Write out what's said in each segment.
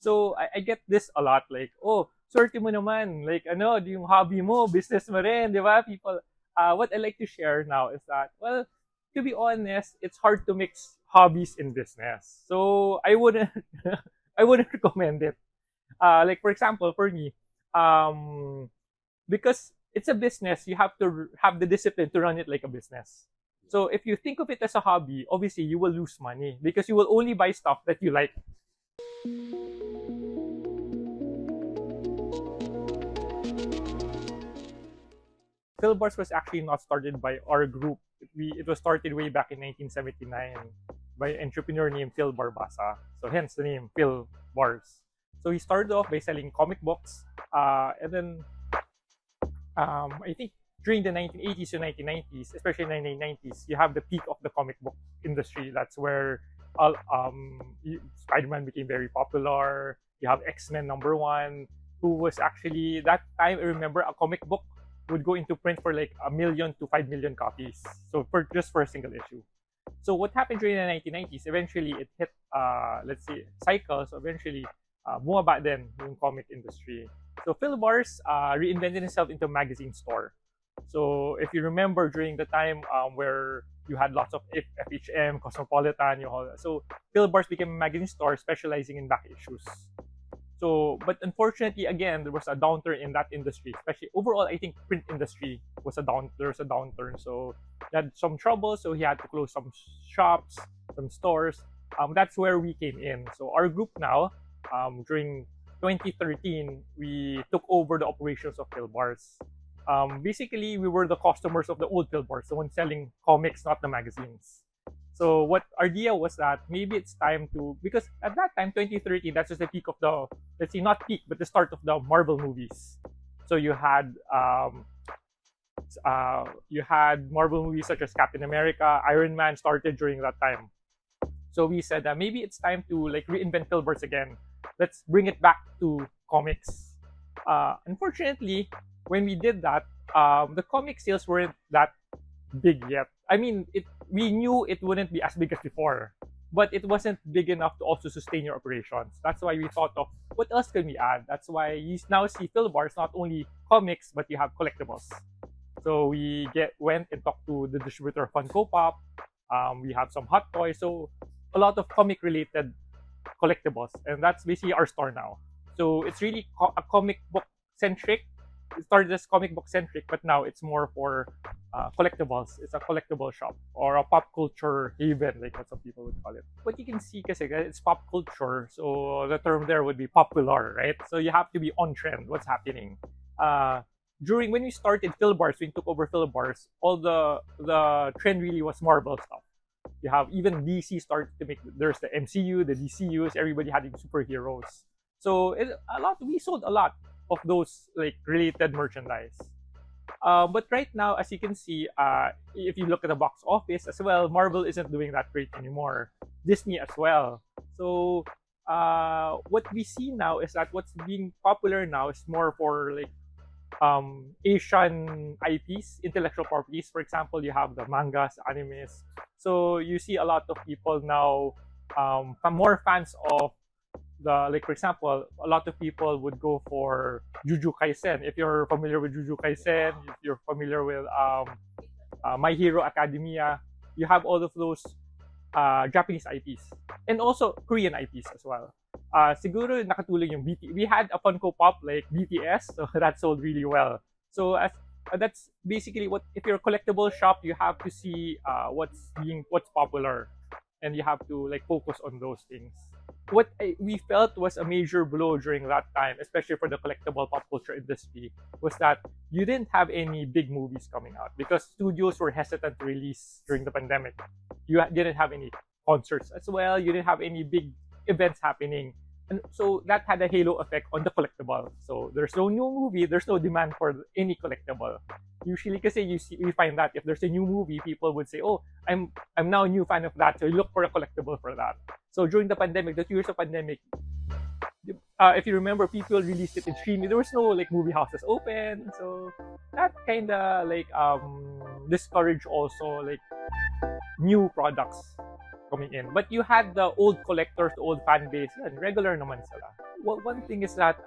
So I get this a lot, like, oh, swerte mo naman, like, ano, yung hobby mo, business mo rin, di ba? People, what I like to share now is that, well, to be honest, it's hard to mix hobbies in business. So I wouldn't, I wouldn't recommend it. Like for example, for me, um, because it's a business, you have to have the discipline to run it like a business. So if you think of it as a hobby, obviously you will lose money because you will only buy stuff that you like. Filbars was actually not started by our group. It was started way back in 1979 by an entrepreneur named Filbar Basa. So hence the name Filbars. So he started off by selling comic books, and then I think during the 1980s to 1990s, especially 1990s, you have the peak of the comic book industry. That's where Spider-Man became very popular. You have X-Men #1, who was actually that time. I remember a comic book would go into print for like 1 million to 5 million copies. So for just for a single issue. So what happened during the 1990s? Eventually, it hit let's say cycles. Eventually, bumaba din yung comic industry. So Filbars reinvented himself into a magazine store. So if you remember during the time where you had lots of FHM, Cosmopolitan, so Filbars became a magazine store specializing in back issues. So, but unfortunately, again, there was a downturn in that industry. Especially overall, I think print industry was there was a downturn. So he had some trouble. So he had to close some shops, some stores. That's where we came in. So our group now, during 2013, we took over the operations of Filbars. Basically, we were the customers of the old Filbars, the one selling comics, not the magazines. So what our idea was that maybe it's time to, because at that time, 2013, that's just the peak of the, let's say not peak, but the start of the Marvel movies. So you had Marvel movies such as Captain America, Iron Man started during that time. So we said that maybe it's time to like reinvent Filbars again. Let's bring it back to comics. Unfortunately, when we did that, the comic sales weren't that big yet. I mean, we knew it wouldn't be as big as before, but it wasn't big enough to also sustain your operations. That's why we thought of what else can we add. That's why you now see Filbars not only comics, but you have collectibles. So we went and talked to the distributor of Funko Pop. We have some hot toys, so a lot of comic related collectibles, and that's basically our store now. So it's really a comic book centric. It started as comic book centric, but now it's more for collectibles. It's a collectible shop or a pop culture haven, like what some people would call it. What you can see, kasi it's pop culture, so the term there would be popular, right? So you have to be on trend. What's happening? During when we started Filbars, when we took over Filbars, all the trend really was Marvel stuff. You have even DC started to make. There's the MCU, the DCUs. Everybody had superheroes. So we sold a lot of those like related merchandise. But right now, as you can see, if you look at the box office as well, Marvel isn't doing that great anymore. Disney as well. So what we see now is that what's being popular now is more for like Asian IPs, intellectual properties. For example, you have the mangas, animes. So you see a lot of people now, more fans of like for example, a lot of people would go for Jujutsu Kaisen. If you're familiar with Jujutsu Kaisen, if you're familiar with My Hero Academia, you have all of those Japanese IPs and also Korean IPs as well. Siguro nakatulong yung we had a Funko Pop like BTS, so that sold really well. So that's basically what, if you're a collectible shop, you have to see what's popular, and you have to like focus on those things. What we felt was a major blow during that time, especially for the collectible pop culture industry, was that you didn't have any big movies coming out because studios were hesitant to release during the pandemic. You didn't have any concerts as well. You didn't have any big events happening. And so that had a halo effect on the collectible. So there's no new movie, there's no demand for any collectible. Usually, kasi you find that if there's a new movie, people would say, "Oh, I'm now a new fan of that," so you look for a collectible for that. So during the pandemic, the 2 years of pandemic, if you remember, people released it in streaming. There was no like movie houses open, so that kind of like discouraged also like new products coming in. But you had the old collectors, the old fan base, yan, regular naman sila. one thing is that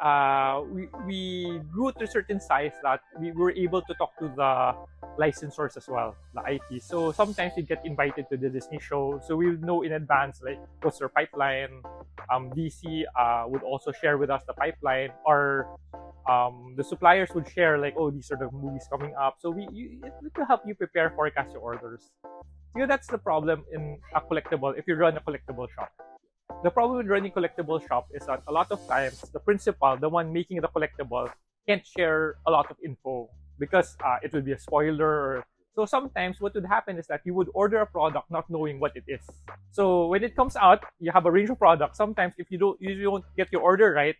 we grew to a certain size that we were able to talk to the licensors as well, the IP. So sometimes we get invited to the Disney show, so we would know in advance like what's their pipeline. DC would also share with us the pipeline, or the suppliers would share like, oh, these are the movies coming up. So it will help you prepare, forecast your orders. That's the problem in a collectible. If you run a collectible shop, the problem with running collectible shop is that a lot of times the principal, the one making the collectible, can't share a lot of info because it would be a spoiler. So sometimes what would happen is that you would order a product not knowing what it is. So when it comes out, you have a range of products. Sometimes if you don't get your order right,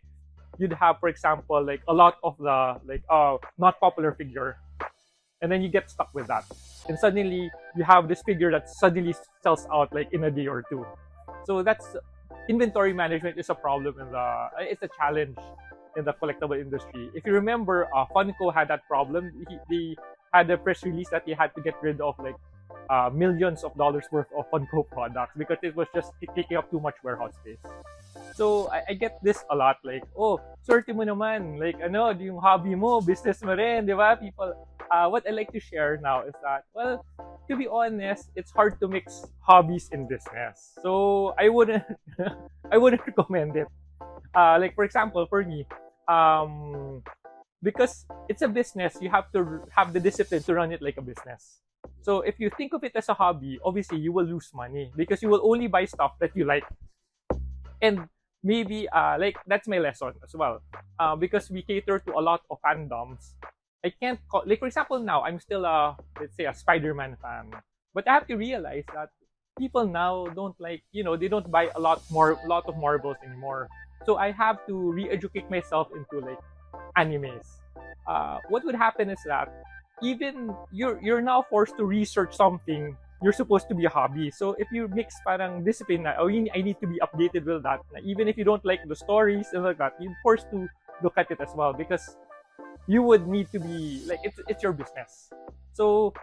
you'd have, for example, like a lot of the not popular figure, and then you get stuck with that, and suddenly you have this figure that suddenly sells out like in a day or two. So that's inventory management is a problem it's a challenge in the collectible industry. If you remember, Funko had that problem. They had a press release that they had to get rid of like millions of dollars worth of Funko products because it was just taking up too much warehouse space. So I get this a lot, like, oh, swerte mo naman, like yung hobby mo, business mo rin, di ba? People, what I like to share now is that, well, to be honest, it's hard to mix hobbies and business. So I wouldn't, I wouldn't recommend it. Like for example, for me, because it's a business, you have to have the discipline to run it like a business. So if you think of it as a hobby, obviously you will lose money because you will only buy stuff that you like. And maybe like that's my lesson as well, because we cater to a lot of fandoms. I can't call, like for example, now I'm still let's say a Spider-Man fan, but I have to realize that people now don't like, they don't buy a lot of Marvels anymore. So I have to re-educate myself into like animes. What would happen is that even you're now forced to research something you're supposed to be a hobby. So if you mix parang discipline na, I need to be updated with that, even if you don't like the stories and like that, you're forced to look at it as well because you would need to be like, it's your business. So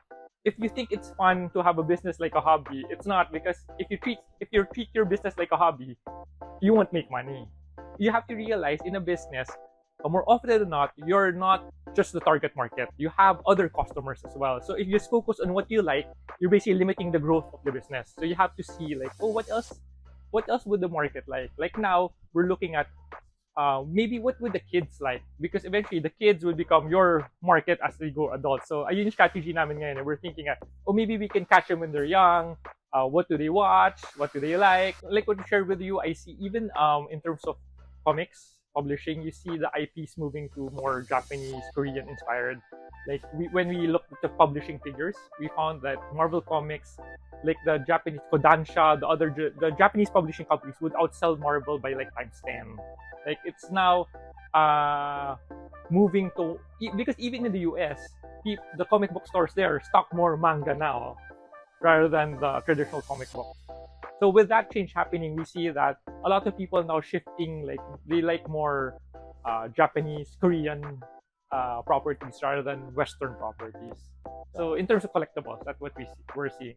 if you think it's fun to have a business like a hobby, it's not, because if you treat your business like a hobby, you won't make money. You have to realize in a business, more often than not, you're not just the target market. You have other customers as well. So if you just focus on what you like, you're basically limiting the growth of the business. So you have to see like, oh, what else would the market like? Like now, we're looking at maybe what would the kids like? Because eventually the kids will become your market as they go adults. So ayun yung strategy namin ngayon. We're thinking at, oh, maybe we can catch them when they're young. What do they watch? What do they like? Like what I shared with you, I see even in terms of comics publishing, you see the IPs moving to more Japanese, Korean inspired. Like when we looked at the publishing figures, we found that Marvel Comics, like the Japanese Kodansha, the Japanese publishing companies would outsell Marvel by like times 10. Like it's now moving to, because even in the US, the comic book stores there stock more manga now rather than the traditional comic books. So with that change happening, we see that a lot of people now shifting, like they like more Japanese, Korean properties rather than Western properties. So in terms of collectibles, that's what we're seeing.